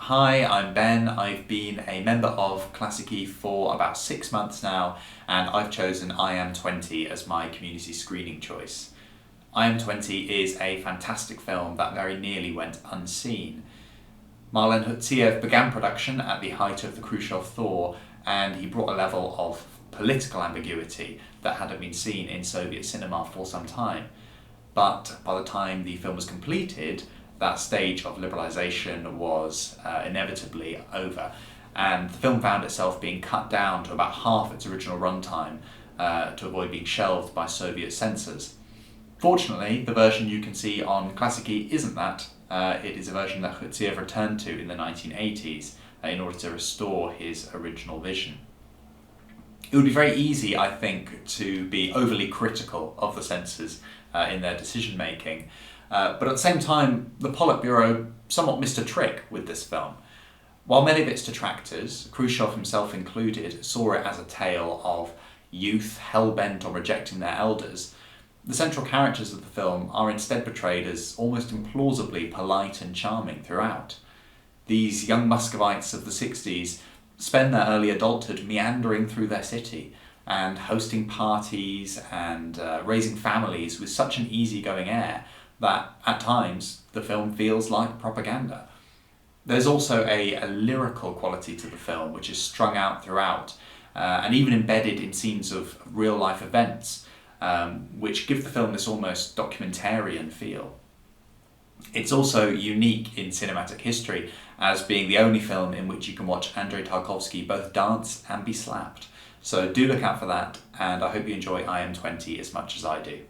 Hi, I'm Ben. I've been a member of Klassiki for about 6 months now, and I've chosen I Am 20 as my community screening choice. I Am 20 is a fantastic film that very nearly went unseen. Marlen Khutsiev began production at the height of the Khrushchev thaw, and he brought a level of political ambiguity that hadn't been seen in Soviet cinema for some time. But by the time the film was completed, that stage of liberalisation was inevitably over, and the film found itself being cut down to about half its original runtime to avoid being shelved by Soviet censors. Fortunately, the version you can see on Klassiki isn't that. It is a version that Khutsiev returned to in the 1980s in order to restore his original vision. It would be very easy, I think, to be overly critical of the censors in their decision making. But at the same time, the Politburo somewhat missed a trick with this film. While many of its detractors, Khrushchev himself included, saw it as a tale of youth hell-bent on rejecting their elders, the central characters of the film are instead portrayed as almost implausibly polite and charming throughout. These young Muscovites of the 60s spend their early adulthood meandering through their city and hosting parties and raising families with such an easygoing air that at times the film feels like propaganda. There's also a lyrical quality to the film which is strung out throughout and even embedded in scenes of real life events which give the film this almost documentarian feel. It's also unique in cinematic history as being the only film in which you can watch Andrei Tarkovsky both dance and be slapped. So do look out for that, and I hope you enjoy I Am 20 as much as I do.